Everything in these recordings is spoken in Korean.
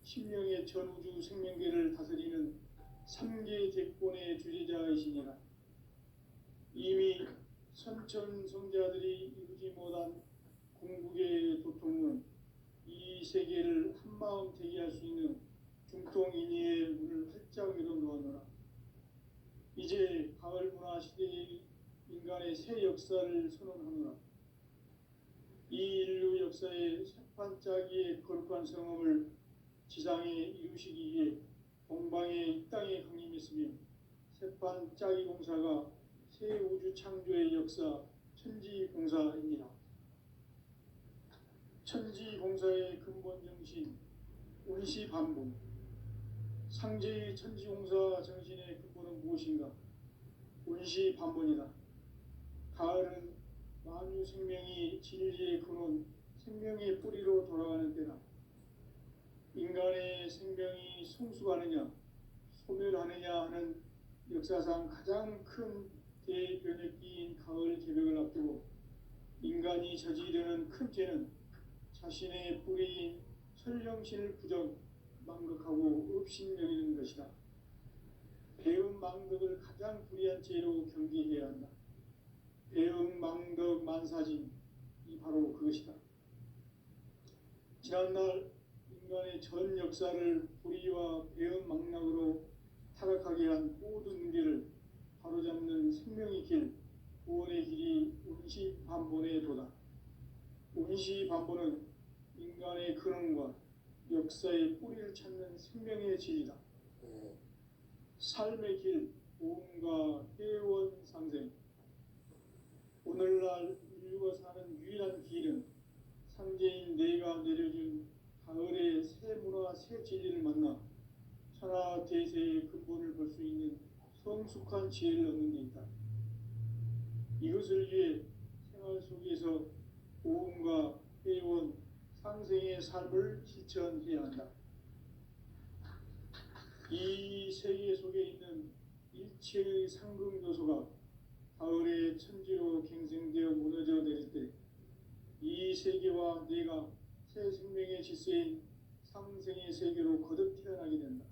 신명의 전우주 생명계를 다스리는 3계 대권의 주제자이시니라. 이미 선천성자들이 이루지 못한 궁극의 도통은 이 세계를 한마음 되게 할 수 있는 중통인의의 문을 활짝 열어놓았노라. 이제 가을 문화 시대의 인간의 새 역사를 선언하노라. 이 인류 역사의 새판짜기의 거룩한 성험을 지상에 이루시기 위해 동방의 이 땅에 강림했으며 새판짜기 공사가 새 우주 창조의 역사 천지공사입니다. 천지공사의 근본 정신 운시반복. 상제의 천지공사 정신의 근본은 무엇인가? 운시반복이다. 가을은 만유 생명이 진리의 근원, 생명의 뿌리로 돌아가는 때다. 인간의 생명이 성숙하느냐, 소멸하느냐 하는 역사상 가장 큰 대변혁기인 가을 개벽을 앞두고 인간이 저지르는 큰 죄는 자신의 뿌리인 설령신을 부정, 망극하고 업신여기는 것이다. 배음 망덕을 가장 불의한 죄로 경계해야 한다. 배음 망덕 만사진, 이 바로 그것이다. 지난날 인간의 전 역사를 불의와 배음 망락으로 타락하게 한 모든 문제를 바로잡는 생명의 길, 구원의 길이 운시반본의 도다. 운시반본은 인간의 근원과 역사의 뿌리를 찾는 생명의 진리다. 삶의 길, 보험과 회원 상생. 오늘날 인류가 사는 유일한 길은 상제인 내가 내려준 가을의 새 문화, 새 진리를 만나 천하 대세의 근본을 볼 수 있는 성숙한 지혜를 얻는 데 있다. 이것을 위해 생활 속에서 보험과 회원, 상생의 삶을 실천해야 한다. 이 세계 속에 있는 일체의 상승요소가 가을의 천지로 갱생되어 무너져 내릴 때 이 세계와 내가 새 생명의 질서인 상생의 세계로 거듭 태어나게 된다.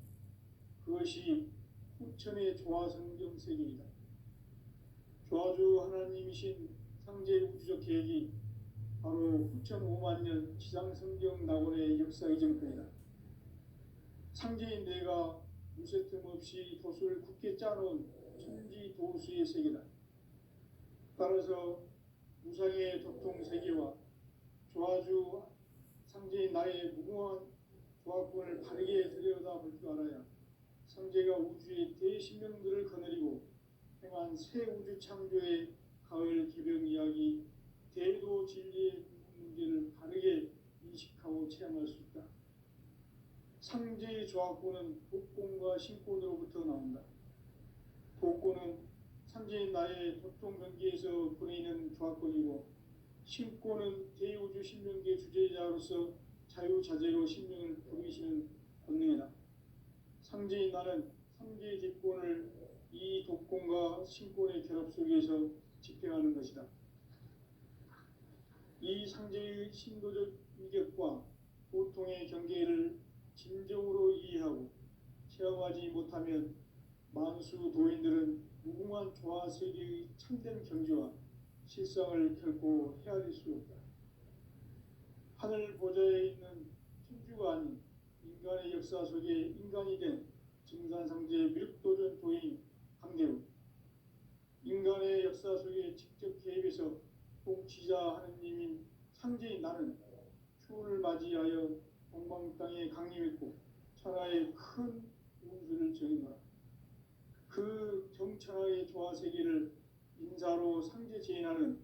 그것이 후천의 조화성경 세계이다. 조화주 하나님이신 상제 우주적 계획이 바로 후천 5만 년 지상성경 낙원의 역사 이정표이다. 상제인 내가 무쇠 틈 없이 도수를 굳게 짜놓은 천지 도수의 세계다. 따라서 무상의 도통 세계와 조화주 상제인 나의 무궁한 조화권을 바르게 들여다볼 줄 알아야 상제가 우주의 대신명들을 거느리고 행한 새 우주 창조의 가을 개벽 이야기, 대도 진리의 문제를 바르게 인식하고 체험할 수 있다. 상제의 조화권은 복권과 신권으로부터 나온다. 복권은 상제인 나의 도통 경계에서 보내는 조화권이고, 신권은 대우주 신명계 주제자로서 자유자재로 신명을 부르시는 권능이다. 상제인 나는 상제의 직권을 이 독권과 신권의 결합 속에서 집행하는 것이다. 이 상제의 신도적 위격과 보통의 경계를 진정으로 이해하고 체험하지 못하면 만수 도인들은 무궁한 조화세계의 참된 경지와 실상을 결코 헤아릴 수 없다. 하늘 보좌에 있는 천주가 아닌 인간의 역사 속에 인간이 된 증산상제의 밀도전 도인 강대우, 인간의 역사 속에 직접 개입해서 통치자 하느님인 상제인 나는 추운을 맞이하여 동방 땅에 강림했고 천하의 큰 운수를 정해놓아 그 정천하의 조화세계를 인사로 상제 제인하는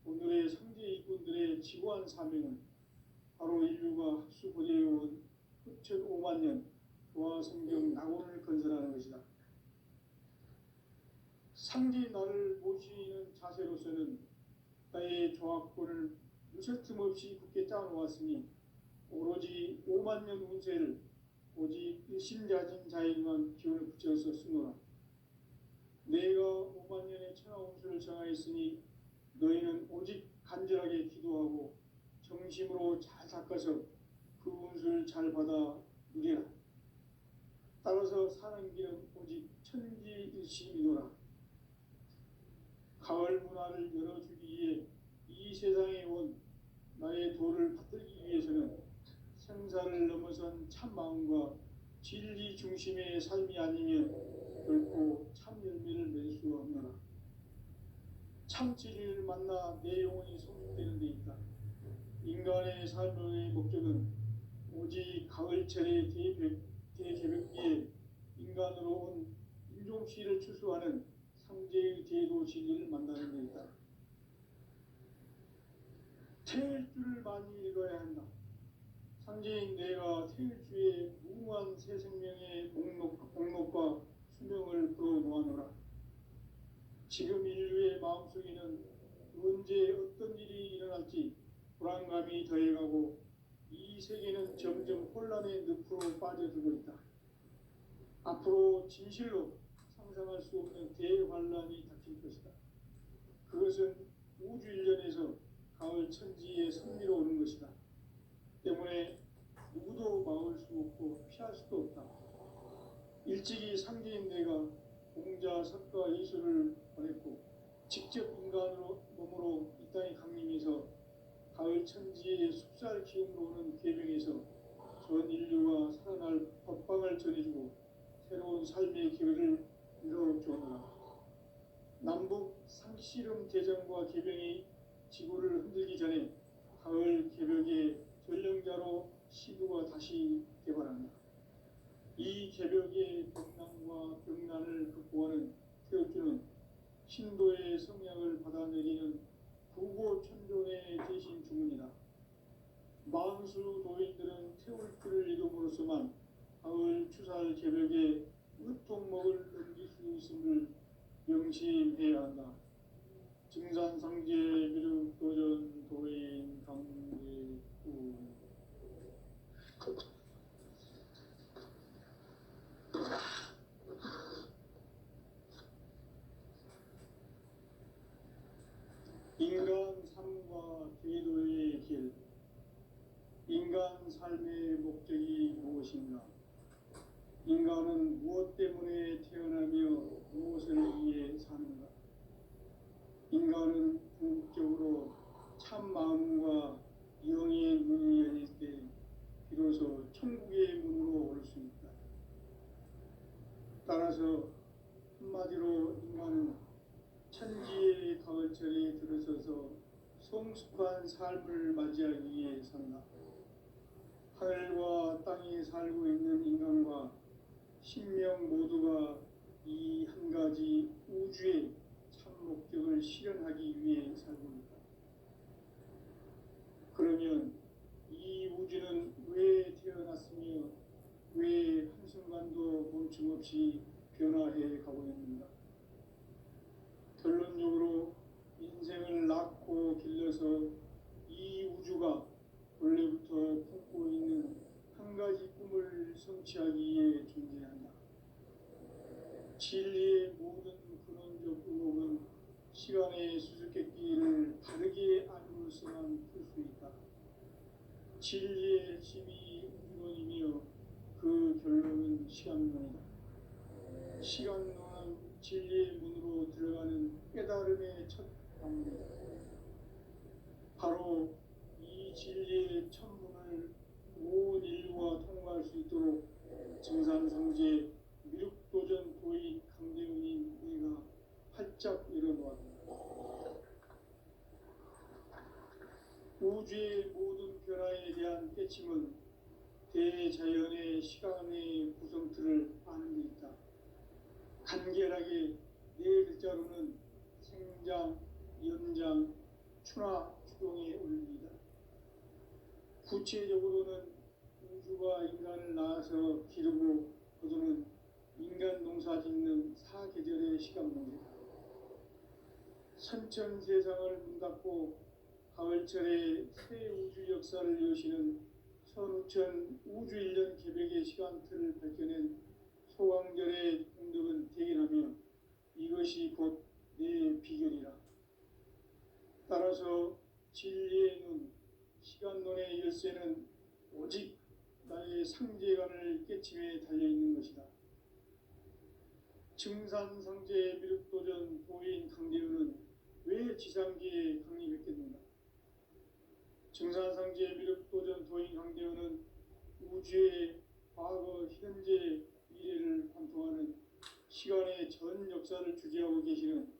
오늘의 상제 일꾼들의 지고한 사명은 바로 인류가 학수고대해온 후천 5만 년 조화성경 낙원을 건설하는 것이다. 상제인 나를 모시는 자세로서는 나의 조화권을 무쇠 틈 없이 굳게 짜놓았으니 오로지 5만 년 운세를 오직 일심자진 자에게만 기운을 붙여서 쓰노라. 내가 5만 년의 천하 운수를 정하였으니 너희는 오직 간절하게 기도하고 정심으로 잘 닦아서 그 운수를 잘 받아 누리라. 따라서 사는 길은 오직 천지일심이노라. 가을 문화를 열어주기 위해 이 세상에 온 나의 도를 받들기 위해서는 생사를 넘어선 참 마음과 진리 중심의 삶이 아니면 결코 참 열매를 맺을 수 없노라. 참 진리를 만나 내 영혼이 성숙되는 데 있다. 인간의 삶의 목적은 오직 가을철의 대개벽기에 인간으로 온 인종시를 추수하는 상제의 제도 진리를 만나는 데 있다. 태일주를 많이 읽어야 한다. 상제인 내가 태일주의 무궁한 새 생명의 목록과 수명을 풀어놓아노라. 지금 인류의 마음속에는 언제 어떤 일이 일어날지 불안감이 더해가고 이 세계는 점점 혼란의 늪으로 빠져들고 있다. 앞으로 진실로 상상할 수 없는 대환란이 닥칠 것이다. 그것은 우주 일련에서 가을 천지에 선미로 오는 것이다. 때문에 누구도 막을 수 없고 피할 수도 없다. 일찍이 상제인 내가 공자, 석가, 예수를 보냈고 직접 인간으로 몸으로 이 땅에 강림해서 가을 천지의 숲살 기운으로 오는 계명에서 전 인류가 살아날 법방을 전해주고 새로운 삶의 기회를 열어주었노라. 남북 상씨름 대전과 계병이 지구를 흔들기 전에 가을 개벽의 전령자로 시도가 다시 개발한다. 이 개벽의 벽난과 벽난을 극복하는 태엽주는 신도의 성향을 받아내리는 구고천존의 대신 주문이다. 만수 도인들은 태울주를 이름으로서만 가을 추살 개벽의 으통목을 넘길 수 있음을 명심해야 한다. 증산상제 미륵 도전 도인 강대구. 인간 삶과 계도의 길. 인간 삶의 목적이 무엇인가? 인간은 무엇 때문에 태어나며 무엇을 위해 사는가? 인간은 궁극적으로 참 마음과 영의 문이 열릴 때 비로소 천국의 문으로 올 수 있다. 따라서 한마디로 인간은 천지의 가을철에 들어서서 성숙한 삶을 맞이하기 위해 산다. 하늘과 땅에 살고 있는 인간과 신명 모두가 이 한 가지 우주의 참 목적을 실현하기 위해 살고 있다. 그러면 이 우주는 왜 태어났으며 왜 한순간도 멈춤없이 변화해 가고 있는가? 결론적으로 인생을 낳고 길러서 이 우주가 원래부터 품고 있는 한 가지 꿈을 성취하기 위해 존재한다. 진리의 모든 근원적 의혹은 시간의 수수께끼를 다르게 알고서만 풀 수 있다. 진리의 핵심이 우주론이며 그 결론은 시간론이다. 시간론은 진리의 문으로 들어가는 깨달음의 첫 방문이다. 바로 이 진리의 천문을 온 인류가 통과할 수 있도록 증산상제 미륵도전 도인 강대훈인 내가 활짝 열어놓았다. 우주의 모든 변화에 대한 깨침은 대자연의 시간의 구성틀을 아는 데 있다. 간결하게 네 글자로는 생장, 연장, 추나 추동의 원리이다. 구체적으로는 우주가 인간을 낳아서 기르고 거두는 인간 농사 짓는 사계절의 시간문이다. 선천 세상을 문닫고 가을철에 새 우주 역사를 여시는 선우천 우주 1년 개벽의 시간틀을 밝혀낸 소강절의 공덕은 대견하며 이것이 곧 내 비결이라. 따라서 진리의 눈, 시간론의 열쇠는 오직 나의 상제관을 깨침에 달려있는 것이다. 증산상제 미륵도전 도인 강대우는 왜 지상계에 강림했겠는가? 증산상제 미륵도전 도인 강대우는 우주의 과거, 현재, 미래를 관통하는 시간의 전 역사를 주재하고 계시는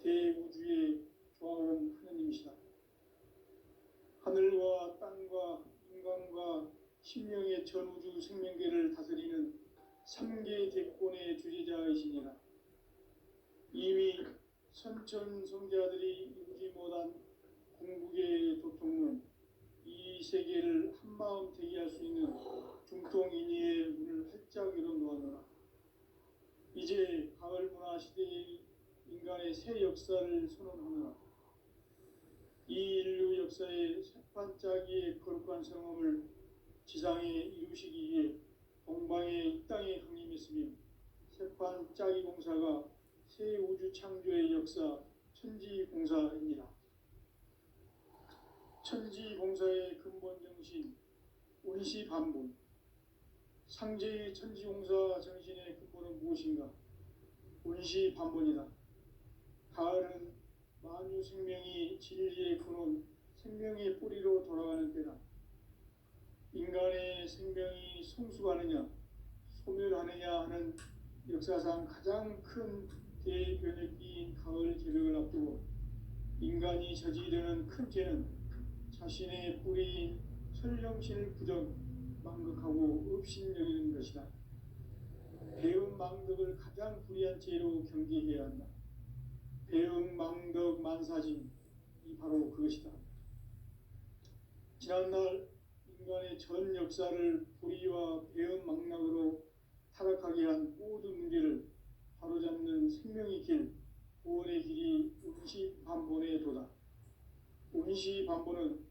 대우주의 조화원 하느님이시다. 하늘과 땅과 인간과 신명의 전우주 생명계를 다스리는 3개 대권의 주재자이시니라. 이미 선천성자들이 이루지 못한 궁극의 도통론, 이 세계를 한마음 대기할 수 있는 중통인의의 문을 활짝 열어놓았노라. 이제 가을 문화 시대의 인간의 새 역사를 선언하노라. 이 인류 역사의 새판짜기의 거룩한 성함을 지상에 이루시기 위해 동방의 이 땅에 강림했으며 새판짜기 공사가 새 우주 창조의 역사 천지공사입니다. 천지공사의 근본 정신 원시반본. 상제의 천지공사 정신의 근본은 무엇인가? 원시반본이다. 가을은 만유 생명이 진리의 근원, 생명의 뿌리로 돌아가는 때다. 인간의 생명이 성숙하느냐, 소멸하느냐 하는 역사상 가장 큰 대변혁기인 가을 개벽을 앞두고 인간이 저지르는 큰 죄는 자신의 뿌리인 설령신을 부정, 망극하고 업신여기는 것이다. 배음 망덕을 가장 불의한 죄로 경계해야 한다. 배음 망덕 만사진, 이 바로 그것이다. 지난날 인간의 전 역사를 불의와 배음 망락으로 타락하게 한 모든 문제를 바로잡는 생명의 길, 구원의 길이 원시반본의 도다. 원시반본은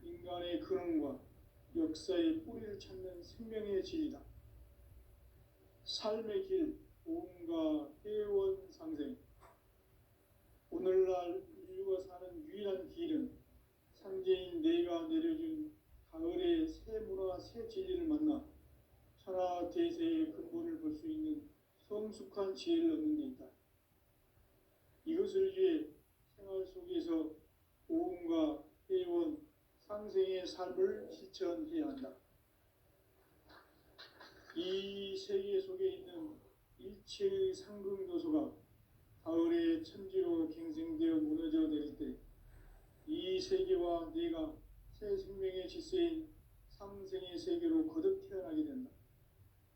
인간의 근원과 역사의 뿌리를 찾는 생명의 진리다. 삶의 길, 보험과 회원 상생. 오늘날 인류가 사는 유일한 길은 상제인 내가 내려준 가을의 새 문화, 새 진리를 만나 천하 대세의 근본을 볼 수 있는 성숙한 지혜를 얻는 데 있다. 이것을 위해 생활 속에서 보험과 회원, 상생의 삶을 실천해야 한다. 이 세계 속에 있는 일체의 상극 요소가 가을의 천지로 갱생되어 무너져 내릴 때 이 세계와 내가 새 생명의 질서인 상생의 세계로 거듭 태어나게 된다.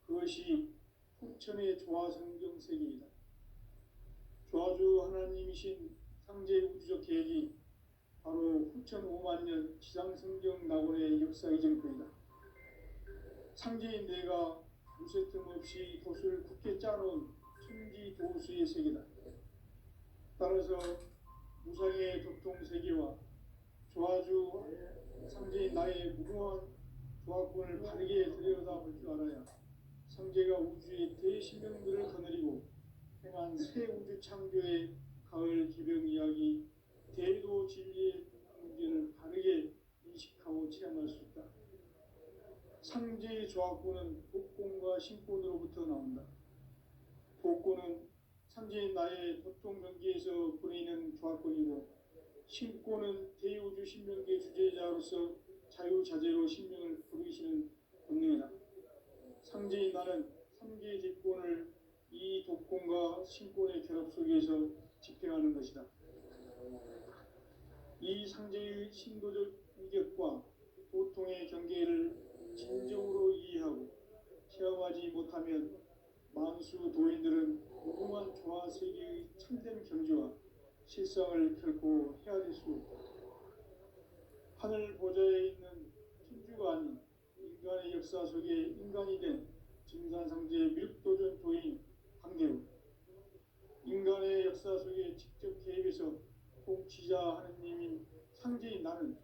그것이 후천의 조화성경 세계이다. 조화주 하나님이신 상제 우주적 계획이 바로 후천 5만 년 지상성경 낙원의 역사 이정표이다. 상제인 내가 무쇠 틈 없이 도수를 굳게 짜놓은 천지 도수의 세계다. 따라서 무상의 도통 세계와 조화주 상제인 나의 무궁한 조화권을 바르게 들여다볼 줄 알아야 상제가 우주의 대신명들을 거느리고 행한 새 우주 창조의 가을 기병 이야기, 대도 진리의 문제를 바르게 인식하고 체험할 수 있다. 상제의 조화권은 복권과 신권으로부터 나온다. 복권은 상제인 나의 도통 경계에서 보내는 조화권이고, 신권은 대우주 신명계 주제자로서 자유자재로 신명을 부르시는 권능이다. 상제인 나는 3개의 대권을 이 독권과 신권의 결합 속에서 집행하는 것이다. 이 상제의 신도적 위격과 도통의 경계를 진정으로 이해하고 체험하지 못하면 만수 도인들은 무궁한 조화 세계의 참된 경지와 실상을 결코 헤아릴 수 없다. 하늘 보좌에 있는 천주가 아닌 인간의 역사 속에 인간이 된 증산상제 미륵도전 도인 강대우. 인간의 역사 속에 직접 개입해서 통치자 하느님인 상제인 나는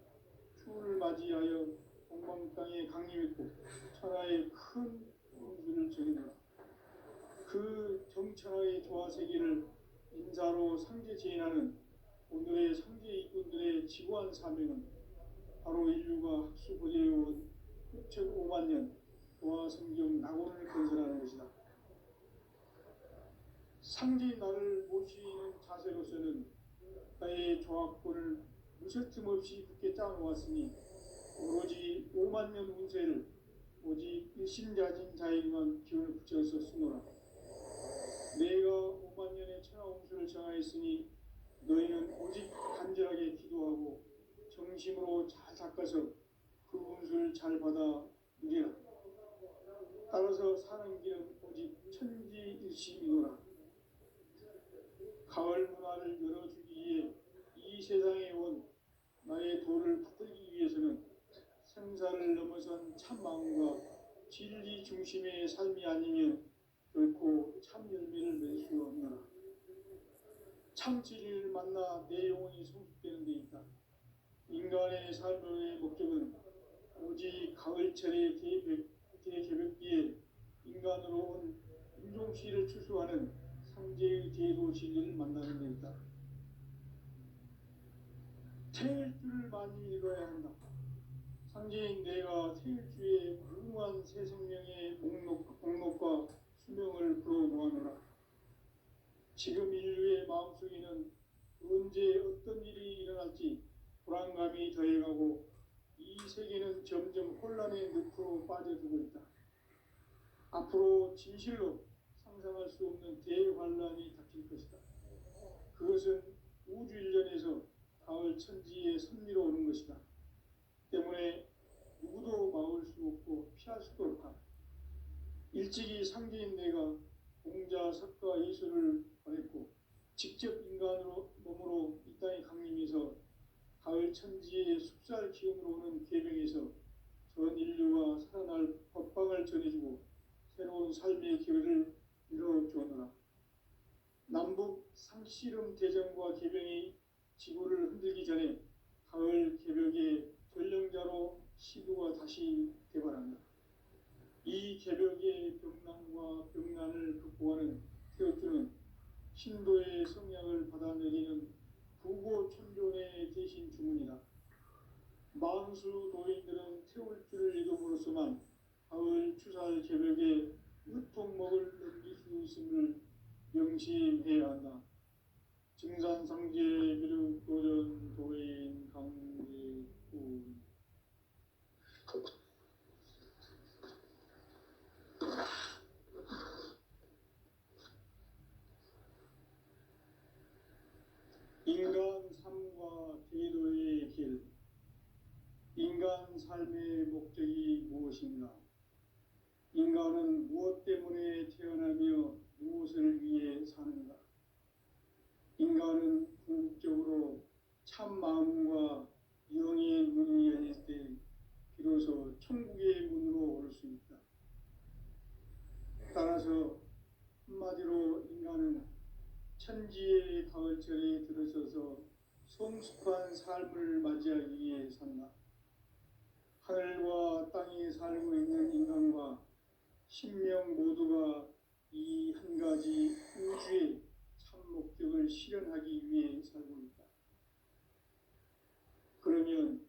추운을 맞이하여 동방 땅에 강림했고 천하의 큰 공주를 정해놓아 그 정천하의 조화세계를 인사로 상제 제인하는 오늘의 상제 일꾼들의 지구한 사명은 바로 인류가 학수고대해온 6,500만 년 도화성경 낙원을 건설하는 것이다. 상대인 나를 모시는 자세로서는 나의 조합권을 무쇠틈 없이 굳게 짜놓았으니 오로지 5만 년 운세를 오직 일심자진 자에게만 기운을 붙여서 쓰노라. 내가 5만 년의 천하 운수를 정하였으니 너희는 오직 간절하게 기도하고 정심으로 잘 닦아서 그 운수를 잘 받아 누리라. 따라서 사는 길은 오직 천지일심이노라. 가을 문화를 열어주기 위해 이 세상에 온 나의 도를 받들기 위해서는 생사를 넘어선 참 마음과 진리 중심의 삶이 아니면 결코 참 열매를 맺을 수 없노라. 참 진리를 만나 내 영혼이 성숙되는 데 있다. 인간의 삶의 목적은 오직 가을철의 대개벽기에 인간으로 온 인종시를 추수하는 상제의 제도 진리를 만나는 데 있다. 태일주를 많이 읽어야 한다. 상제인 내가 태일주의 무궁한 새 생명의 목록과 수명을 불어놓아노라. 지금 인류의 마음속에는 언제 어떤 일이 일어날지 불안감이 더해가고 이 세계는 점점 혼란의 늪으로 빠져들고 있다. 앞으로 진실로 상상할 수 없는 대환란이 닥칠 것이다. 그것은 우주 일련에서 가을 천지의 섭리로 오는 것이다. 때문에 누구도 막을 수 없고 피할 수도 없다. 일찍이 상제인 내가 공자, 석가, 예술을 보냈고 직접 인간으로 몸으로 이 땅에 강림해서 가을 천지의 숲살 기운으로 오는 계명에서 전 인류가 살아날 법방을 전해주고 새로운 삶의 기회를 이뤄주었노라. 남북 상씨름 대전과 계병이 지구를 흔들기 전에 가을 개벽의 전령자로 시도가 다시 개발한다. 이 개벽의 병난과 병난을 극복하는 태어주는 신도의 성약을 받아내리는 부고천존의 대신 주문이다. 만수 도인들은 태울주를 읽음으로써만 가을 추살 개벽의 으통목을 넘길 수 있음을 명심해야 한다. 증산상제 미륵 도전 도인 강제군 인간 삶과 제도의 길. 인간 삶의 목적이 무엇인가? 인간은 무엇 때문에 태어나며 무엇을 위해 사는가? 인간은 궁극적으로 참 마음과 영의 문이 열릴 때 비로소 천국의 문으로 올 수 있다. 따라서 한마디로 인간은 천지의 가을철에 들어서서 성숙한 삶을 맞이하기 위해 산다. 하늘과 땅에 살고 있는 인간과 신명 모두가 이 한 가지 우주의 참 목적을 실현하기 위해 살고 있다. 그러면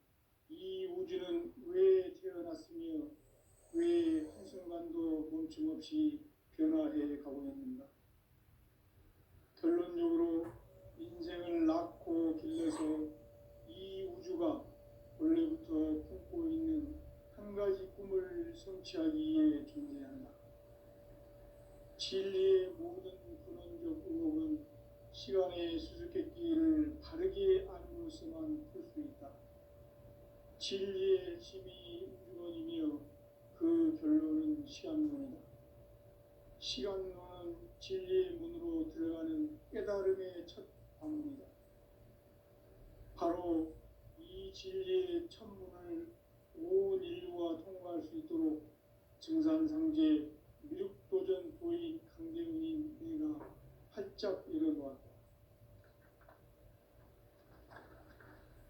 이 우주는 왜 태어났으며 왜 한순간도 멈춤없이 변화해 가고 있는가? 결론적으로 인생을 낳고 길러서 이 우주가 원래부터 품고 있는 한 가지 꿈을 성취하기 위해 존재한다. 진리의 모든 근원적 의혹은 시간의 수수께끼를 바르게 알므로서만 풀 수 있다. 진리의 핵심이 우주론이며 그 결론은 시간론이다. 시간론은 진리의 문으로 들어가는 깨달음의 첫 방문이다. 바로 이 진리의 첫 문을 온 인류가 통과할 수 있도록 증산상제 미륵도전 도인 강대훈인 내가 활짝 열어놓았다.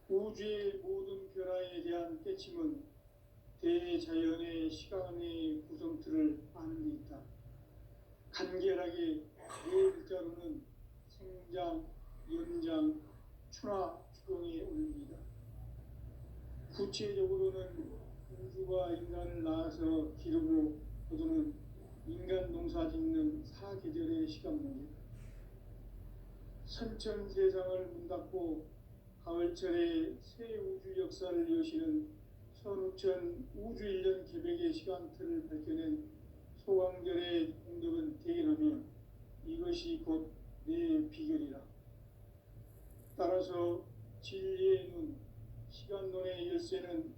우주의 모든 변화에 대한 깨침은 대자연의 시간의 구성틀을 아는 데 있다. 간결하게 네 글자로는 생장, 연장, 추나 추동에 올립니다. 구체적으로는 우주가 인간을 낳아서 기르고 거두는 인간 농사 짓는 사계절의 시간입니다. 선천 세상을 문 닫고 가을철에 새 우주 역사를 여시는 선우천 우주일년 개백의 시간틀을 밝혀낸 소강절의 공덕은 대견하며 이것이 곧 내 비결이라. 따라서 진리의 눈, 시간론의 열쇠는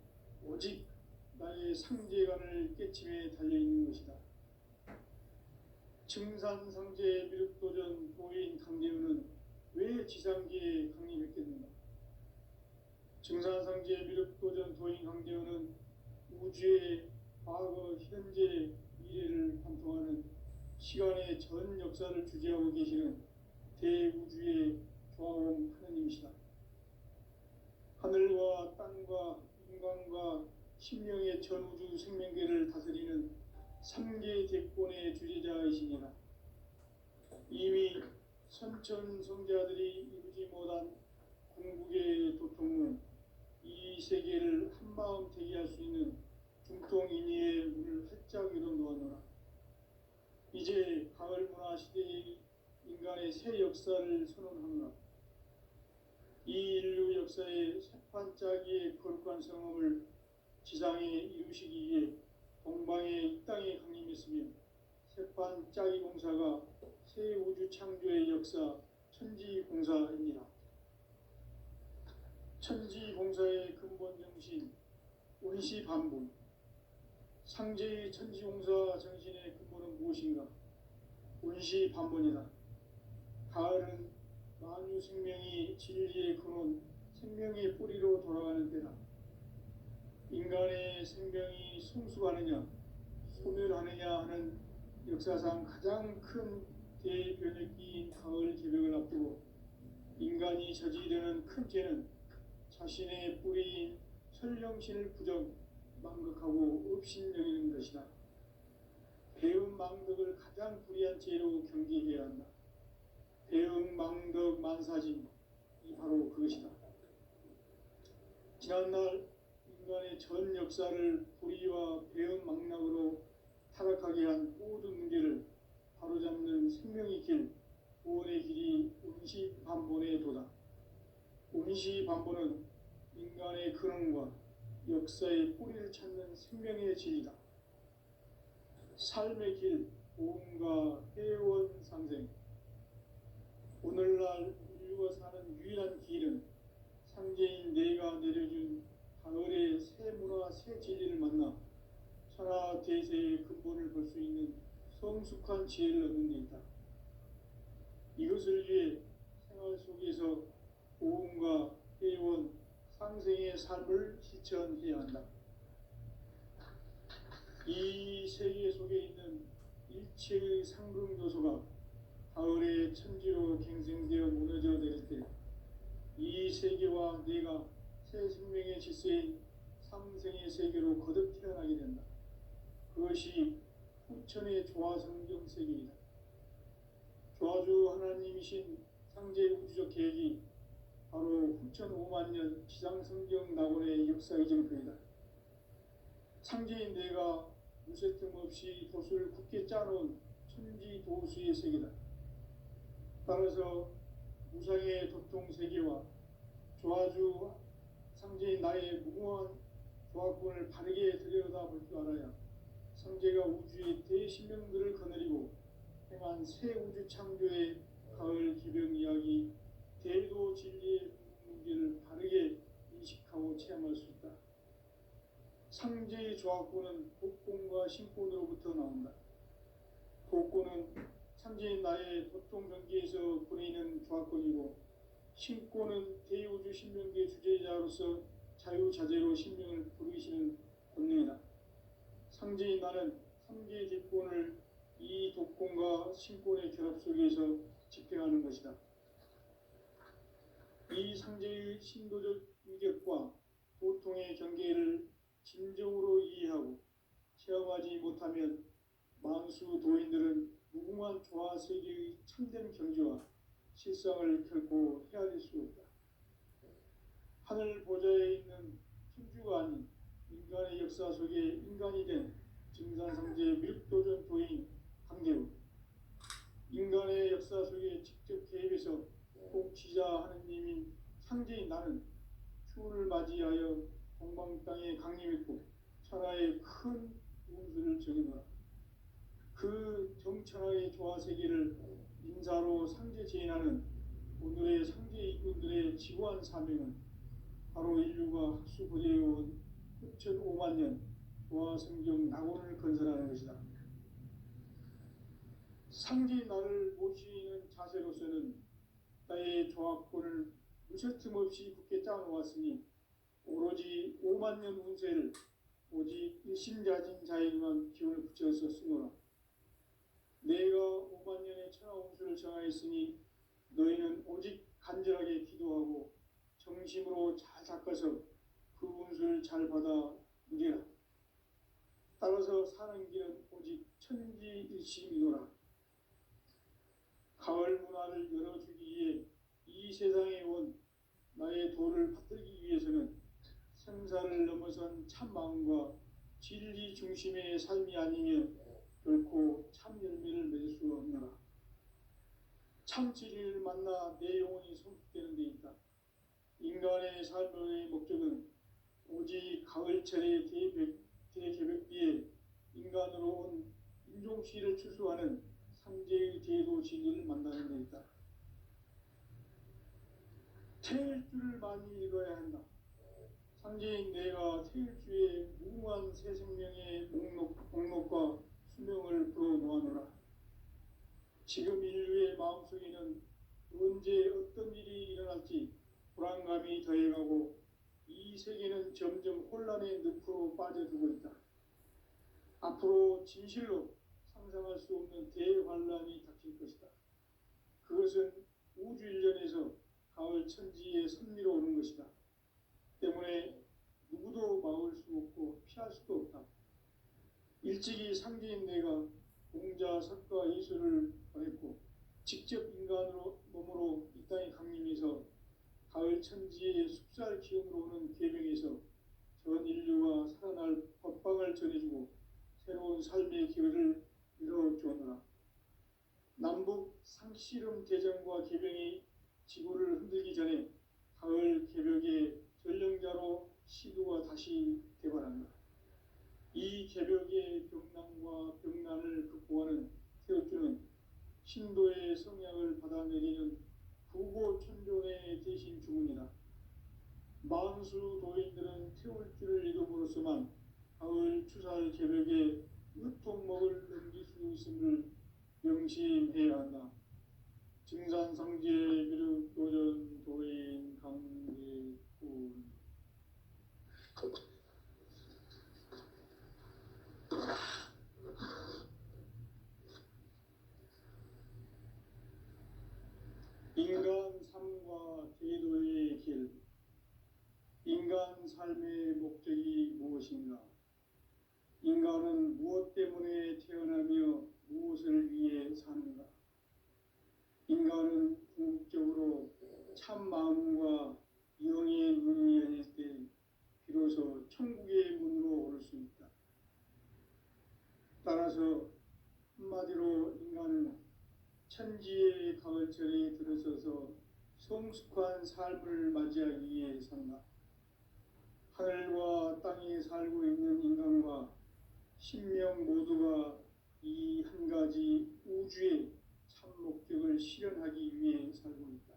오직 나의 상제관을 깨침에 달려있는 것이다. 증산상제 미륵도전 도인 강대우는 왜 지상기에 강림했겠는가? 증산상제 미륵도전 도인 강대우는 우주의 과거, 현재, 미래를 관통하는 시간의 전 역사를 주재하고 계시는 대우주의 조화원 하느님이시다. 하늘과 땅과 인간과 심령의 전우주 생명계를 다스리는 삼계 대권의 주제자이시니라. 이미 선천 성자들이 이루지 못한 궁극의 도통은 이 세계를 한마음 되게 할 수 있는 중통인의의 문을 활짝 열어놓았노라. 이제 가을 문화 시대의 인간의 새 역사를 선언하노라. 이 인류 역사의 새판짜기의 거룩한 성험을 지상에 이루시기 위해 동방의 이 땅에 강림했으며 새판짜기 공사가 새 우주 창조의 역사 천지공사입니다. 천지공사의 근본 정신 운시반분. 상제의 천지공사 정신의 근본은 무엇인가? 운시반분이다. 가을은 만유 생명이 진리의 근원, 생명의 뿌리로 돌아가는 때다. 인간의 생명이 성숙하느냐, 소멸하느냐 하는 역사상 가장 큰 대변혁기인 가을 개벽을 앞두고 인간이 저지르는 큰 죄는 자신의 뿌리인 설령신을 부정, 망극하고 업신여기는 것이다. 배음 망덕을 가장 불의한 죄로 경계해야 한다. 배음 망덕 만사진, 이 바로 그것이다. 지난날 인간의 전 역사를 불의와 배음 망락으로 타락하게 한 모든 문제를 바로잡는 생명의 길, 구원의 길이 운시반본의 도다. 운시반본은 인간의 근원과 역사의 뿌리를 찾는 생명의 진리다. 삶의 길, 보험과 회원 상생. 오늘날 인류가 사는 유일한 길은 상제인 내가 내려준 가을의 새 문화, 새 진리를 만나 천하 대세의 근본을 볼 수 있는 성숙한 지혜를 얻는 데 있다. 이것을 위해 생활 속에서 보험과 회원, 상생의 삶을 실천해야 한다. 이 세계 속에 있는 일체의 상승도소가 가을의 천지로 갱생되어 무너져 내릴 때 이 세계와 내가 새 생명의 질서인 상생의 세계로 거듭 태어나게 된다. 그것이 후천의 조화성경 세계이다. 조화주 하나님이신 상제 우주적 계획이 바로 후천 5만년 지상성경 낙원의 역사의 정표이다. 상제인 내가 무쇠 틈 없이 도수를 굳게 짜놓은 천지 도수의 세계다. 따라서 무상의 도통 세계와 조화주 상제인 나의 무궁한 조화권을 바르게 들여다볼 줄 알아야 상제가 우주의 대신명들을 거느리고 행한 새 우주 창조의 가을 기병 이야기, 대도 진리의 문제를 바르게 인식하고 체험할 수 있다. 상제의 조화권은 복권과 신권으로부터 나온다. 복권은 상제인 나의 도통 경계에서 보내는 조화권이고, 신권은 대우주 신명계 주제자로서 자유자재로 신명을 부르시는 권능이다. 상제인 나는 3개 대권을 이 독권과 신권의 결합 속에서 집행하는 것이다. 이 상제의 신도적 인격과 도통의 경계를 진정으로 이해하고 체험하지 못하면 만수 도인들은 무궁한 조화 세계의 참된 경지와 실상을 결코 헤아릴 수 없다. 하늘 보좌에 있는 천주가 아닌 인간의 역사 속에 인간이 된 증산상제 미륵도전 도인 강대우, 인간의 역사 속에 직접 개입해서 통치자 하느님인 상제인 나는 추운을 맞이하여 동방 땅에 강림했고 천하의 큰 운수를 정해노라. 그 정천하의 조화세계를 인사로 상제 제인하는 오늘의 상제 이군들의 지구한 사명은 바로 인류가 학수고대해온 6,500만 년 조화성경 낙원을 건설하는 것이다. 상제인 나를 모시는 자세로서는 나의 조합권을 무셔틈 없이 굳게 짜놓았으니 오로지 5만 년 운세를 오직 일심자진 자에게만 기운을 붙여서 쓰노라. 내가 5만 년의 천하 운수를 정하였으니 너희는 오직 간절하게 기도하고 정심으로 잘 닦아서 그 운수를 잘 받아 누리라. 따라서 사는 길은 오직 천지일심이노라. 가을 문화를 열어주기 위해 이 세상에 온 나의 도를 받들기 위해서는 생사를 넘어선 참마음과 진리 중심의 삶이 아니면 결코 참 열매를 맺을 수 없노라. 참 진리를 만나 내 영혼이 성숙되는 데 있다. 인간의 삶의 목적은 오직 가을철의 대개벽비에 인간으로 온 인종시를 추수하는 상제의 제도 진리를 만나는 데 있다. 태일주를 많이 읽어야 한다. 상제인 내가 태일주의 무궁한 새 생명의 목록과 수명을 불어놓아노라. 지금 인류의 마음속에는 언제 어떤 일이 일어날지 불안감이 더해가고 이 세계는 점점 혼란의 늪으로 빠져들고 있다. 앞으로 진실로 상상할 수 없는 대환란이 닥칠 것이다. 그것은 우주 일련에서 가을 천지의 선미로 오는 것이다. 때문에 누구도 막을 수 없고 피할 수도 없다. 일찍이 상제인 내가 공자, 석가, 이수를 보냈고 직접 인간으로 몸으로 이 땅에 강림해서 가을 천지의 숲살 기운으로 오는 계명에서 전 인류가 살아날 법방을 전해주고 새로운 삶의 기회를 이뤄주었노라. 남북 상씨름 대전과 개병이 지구를 흔들기 전에 가을 개벽의 전령자로 시두가 다시 개발한다. 이 개벽의 병난과 병난을 극복하는 태울주는 신도의 성약을 받아내리는 구고천존의 대신 주문이다. 만수 도인들은 태울주를 이름으로서만 가을 추살 개벽의 으통목을 넘길 수 있음을 명심해야 한다. 증산상제 미륵도전 도인 강대군. 인간 삶과 제도의 길. 인간 삶의 목적이 무엇인가? 인간은 무엇 때문에 태어나며 무엇을 위해 사는가? 인간은 궁극적으로 참 마음과 영의 눈이 열릴 때 비로소 천국의 문으로 오를 수 있다. 따라서 한마디로 인간은 천지의 가을철에 들어서서 성숙한 삶을 맞이하기 위해 산다. 하늘과 땅에 살고 있는 인간과 신명 모두가 이 한 가지 우주의 참 목적을 실현하기 위해 살고 있다.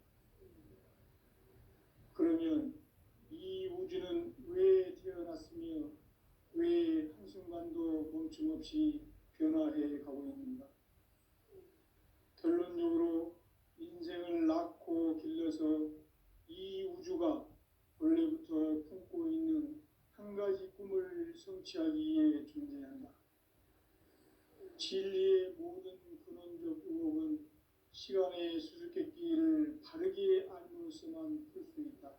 그러면 이 우주는 왜 태어났으며 왜 한순간도 멈춤없이 변화해 가고 있는가? 결론적으로 인생을 낳고 길러서 이 우주가 원래부터 품고 있는 한 가지 꿈을 성취하기 위해 존재한다. 진리의 모든 근원적 의혹은 시간의 수수께끼를 바르게 알므로서만 풀 수 있다.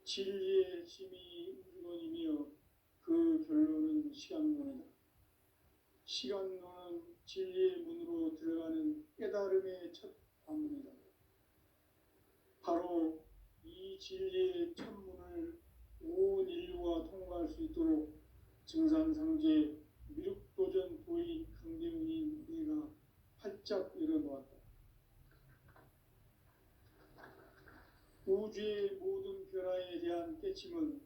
진리의 핵심이 우주론이며 그 결론은 시간론이다. 시간론은 진리의 문으로 들어가는 깨달음의 첫 관문이다. 바로 이 진리의 첫 문을 온 인류가 통과할 수 있도록 증산상제 미륵도전 도의 강대문인 내가 활짝 열어놓았다. 우주의 모든 변화에 대한 깨침은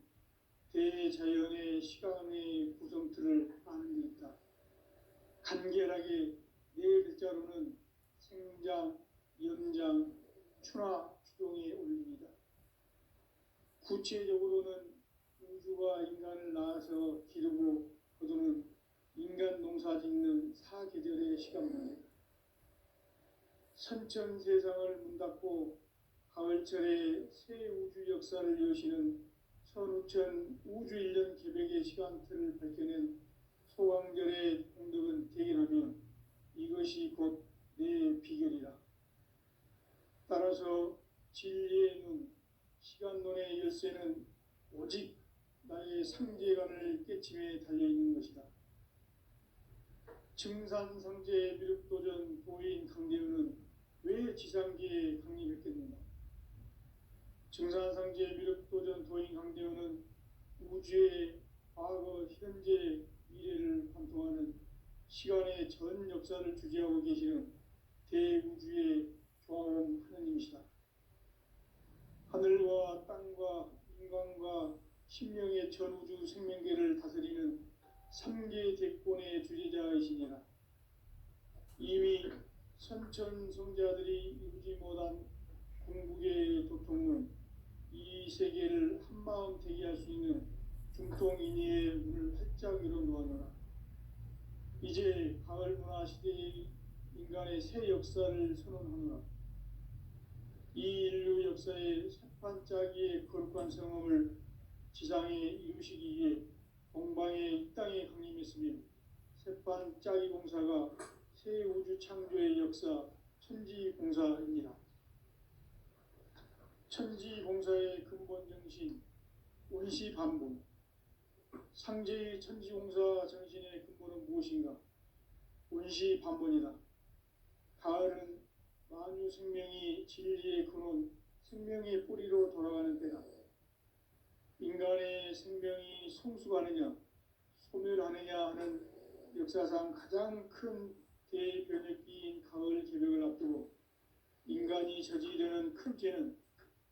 대자연의 시간의 구성틀을 아는 데 있다. 간결하게 네 글자로는 생장, 연장, 추나 추동의 원리이다. 구체적으로는 우주가 인간을 낳아서 기르고 거두는 인간 농사 짓는 사계절의 시간 문제다. 선천 세상을 문닫고 가을철에 새 우주 역사를 여시는 선우천 우주 1년 개백의 시간틀을 밝혀낸 소강절의 공덕은 대견하며 이것이 곧 내 비결이라. 따라서 진리의 눈, 시간론의 열쇠는 오직 나의 상제관을 깨침에 달려있는 것이다. 증산상제 미륵도전 도인 강대우는 왜 지상기에 강림했겠는가? 증산상제 미륵도전 도인 강대우는 우주의 과거, 현재, 미래를 관통하는 시간의 전 역사를 주재하고 계시는 대우주의 조화원 하느님이시다. 하늘과 땅과 인간과 신명의 전우주 생명계를 다스리는 3계 대권의 주제자이시니라. 이미 선천성자들이 이루지 못한 궁극의 도통은 이 세계를 한마음 되게 할 수 있는 중통인의의 문을 활짝 열어놓았노라. 이제 가을 문화 시대의 인간의 새 역사를 선언하노라. 이 인류 역사의 새판짜기의 거룩한 성험을 지상에 이루시기 위해 동방의 이 땅에 강림했으며 새판짜기 공사가 새 우주 창조의 역사 천지공사입니다. 천지공사의 근본 정신 원시반복. 상제의 천지공사 정신의 근본은 무엇인가? 원시반복이다. 가을은 만유 생명이 진리의 근원, 생명의 뿌리로 돌아가는 때다. 인간의 생명이 성숙하느냐, 소멸하느냐 하는 역사상 가장 큰 대변혁기인 가을 개벽을 앞두고 인간이 저지르는 큰 죄는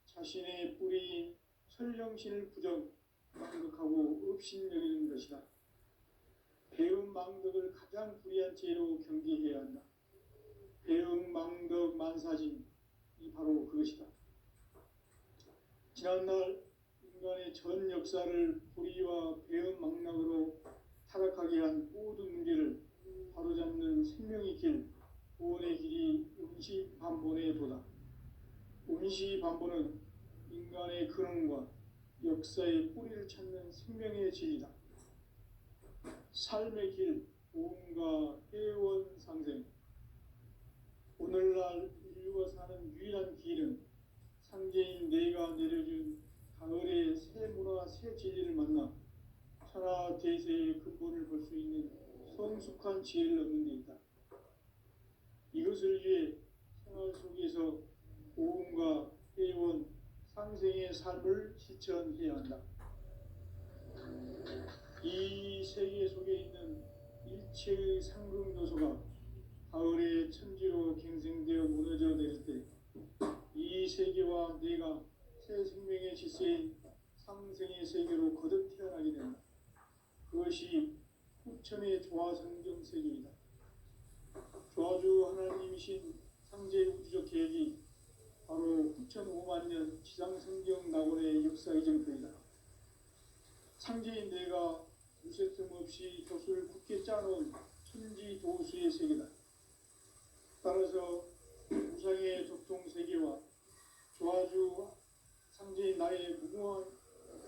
자신의 뿌리인 설령신을 망덕하고 업신여기는 것이다. 배음 망덕을 가장 불의한 죄로 경계해야 한다. 배음 망덕 만사진이 바로 그것이다. 지난날 인간의 전 역사를 불의와 배음 망락으로 타락하게 한 모든 문제를 바로잡는 생명의 길, 구원의 길이 원시반본의 도다. 원시반본은 인간의 근원과 역사의 뿌리를 찾는 생명의 진리다. 삶의 길, 보험과 회원 상생. 오늘날 인류가 사는 유일한 길은 상제인 내가 내려준 가을의 새 문화, 새 진리를 만나 천하 대세의 근본을 볼 수 있는 성숙한 지혜를 얻는 데 있다. 이것을 위해 생활 속에서 보험과 회원, 상생의 삶을 실천해야 한다. 이 세계 속에 있는 일체의 상승 요소가 가을의 천지로 갱생되어 무너져 내릴 때 이 세계와 내가 새 생명의 질서인 상생의 세계로 거듭 태어나게 된다. 그것이 후천의 조화성경 세계이다. 조화주 하나님이신 상제 우주적 계획이 바로 후천 5만 년 지상성경 낙원의 역사 이정표이다. 상제인 내가 무쇠 틈 없이 돛을 굳게 짜놓은 천지 도수의 세계다. 따라서 우상의 적통 세계와 조화주 상제인 나의 무궁한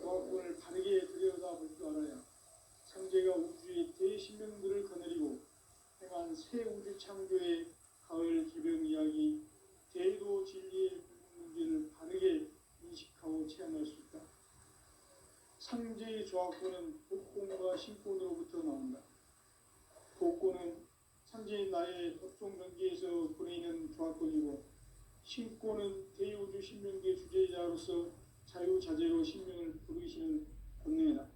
조화권을 바르게 들여다볼 줄 알아야 상제가 우주의 대신명들을 거느리고 행한 새 우주 창조의 가을 기병 이야기, 대도 진리의 문제를 바르게 인식하고 체험할 수 있다. 상제의 조화권은 복권과 신권으로부터 나온다. 복권은 상제인 나의 법종 경계에서 보내는 조화권이고, 신권은 대우주 신명계 주제자로서 자유자재로 sinh命을 부르시는 본능이다.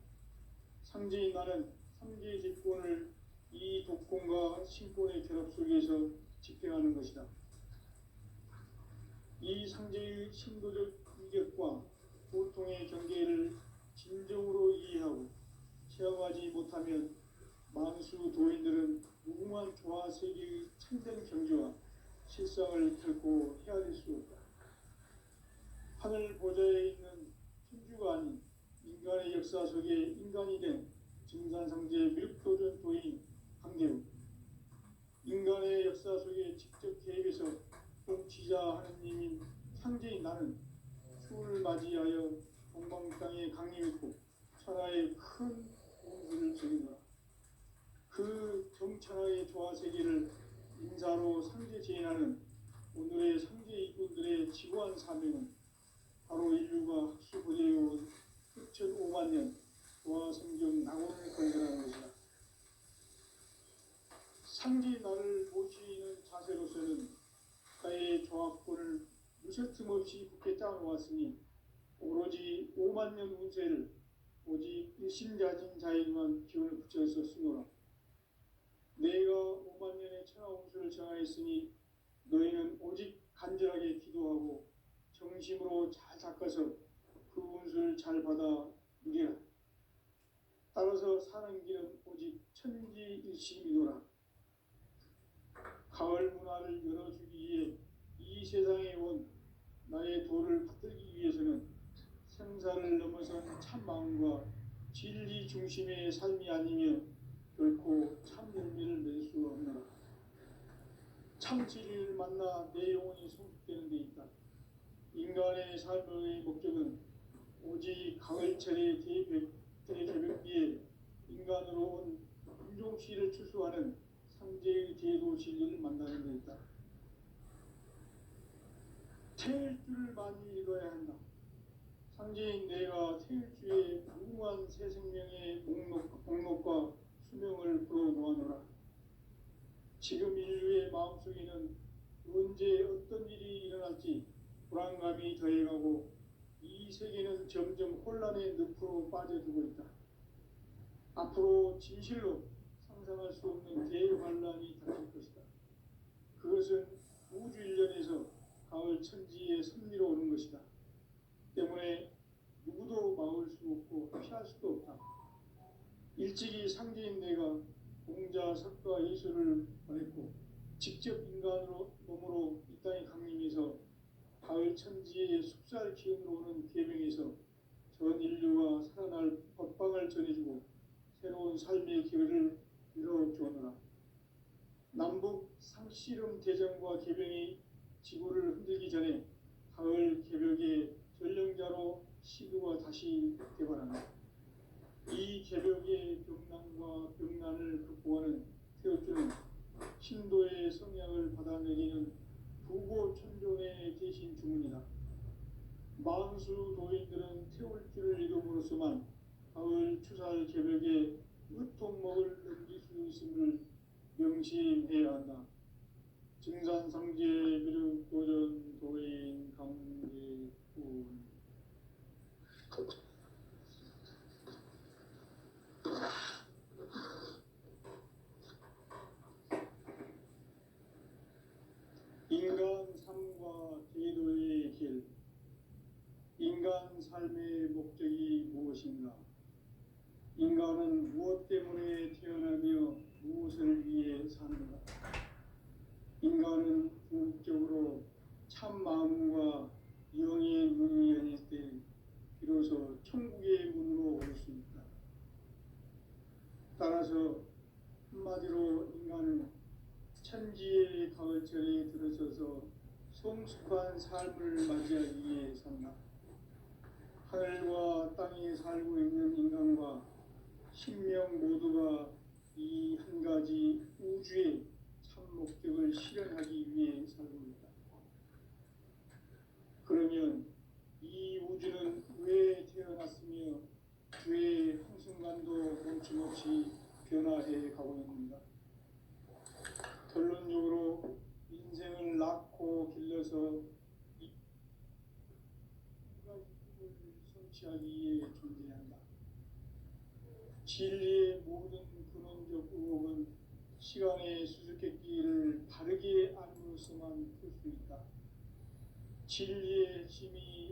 상제인 나는 삼계의 직권을 이 독권과 신권의 결합 속에서 집행하는 것이다. 이 상제의 신도적 위격과 고통의 경계를 진정으로 이해하고 체험하지 못하면 만수 도인들은 무궁한 조화 세계의 참된 경지와 실상을 결코 헤아릴 수 없다. 하늘 보좌에 있는 천주가 아닌 인간의 역사 속에 인간이 된 증산상제의 미륵도전 도인 강대우, 인간의 역사 속에 직접 개입해서 통치자 하느님인 상제인 나는 추운을 맞이하여 동방 땅에 강림했고 천하의 큰 공수를 적이노라. 그 정천하의 조화세계를 인사로 상제 제인하는 오늘의 상제 이꾼들의 지구한 사명은 바로 인류가 학수고대해온 6,500만 년 조화성경 낙원을 건설하는 것이다. 상제인 나를 모시는 자세로서는 국가의 조합권을 무쇠 틈없이 굳게 짜놓았으니 오로지 5만 년 운세를 오직 일심자진 자에게만 기운을 붙여서 쓰노라. 내가 5만 년의 천하 운수를 정하였으니 너희는 오직 간절하게 기도하고 정심으로 잘 닦아서 그 운수를 잘 받아 누리라. 따라서 사는 길은 오직 천지일심이노라. 가을 문화를 열어주기 위해 이 세상에 온 나의 도를 받들기 위해서는 생사를 넘어선 참 마음과 진리 중심의 삶이 아니면 결코 참 열매를 낼 수 없노라. 참 진리를 만나 내 영혼이 성숙되는 데 있다. 인간의 삶의 목적은 오직 가을철의 대개벽비에 인간으로 온 인종시를 추수하는 상제의 제도 진리를 만나는 데 있다. 태일 줄을 많이 읽어야 한다. 상제인 내가 태일주의 무궁한 새 생명의 목록과 수명을 풀어놓아노라. 지금 인류의 마음속에는 언제 어떤 일이 일어날지 불안감이 더해가고 이 세계는 점점 혼란의 늪으로 빠져들고 있다. 앞으로 진실로 상상할 수 없는 대환란이 닥칠 것이다. 그것은 우주 일련에서 가을 천지의 섭리로 오는 것이다. 때문에 누구도 막을 수 없고 피할 수도 없다. 일찍이 상제인 내가 공자, 석가, 예수를 보냈고 직접 인간으로 몸으로 이 땅에 강림해서 가을 천지의 숙살 기운으로 오는 계명에서 전 인류가 살아날 법방을 전해주고 새로운 삶의 기회를 이뤄주었노라. 남북 상씨름 대전과 계병이 지구를 흔들기 전에 가을 개벽의 전령자로 시구가 다시 개발한다. 이 개벽의 병난과 병난을 극복하는 태어주는 신도의 성향을 받아내리는 부고천존의 대신 주문이다. 만수 도인들은 태울주를 이름으로서만 가을 추살 개벽에 으통목을 넘길 수 있음을 명심해야 한다. 증산상제 미륵도전 도인 강제군 인간 삶과 제도의 길. 인간 삶의 목적이 무엇인가? 인간은 무엇 때문에 태어나며 무엇을 위해 사는가? 인간은 궁극적으로 참 마음과 영의 문이 열릴 때 비로소 천국의 문으로 올 수 있다. 따라서 한마디로 인간은 천지의 가을철에 들어서서 성숙한 삶을 맞이하기 위해 산다. 하늘과 땅에 살고 있는 인간과 신명 모두가 이 한 가지 우주의 참 목적을 실현하기 위해 살고 있다. 그러면 이 우주는 왜 태어났으며 왜 한순간도 멈춤없이 변화해 가고 있는가? 결론적으로 인생을 낳고 길러서 이 성취하기 위해 존재한다. 진리의 모든 근원적 의혹은 시간의 수수께끼를 바르게 알므로서만 풀 수 있다. 진리의 힘이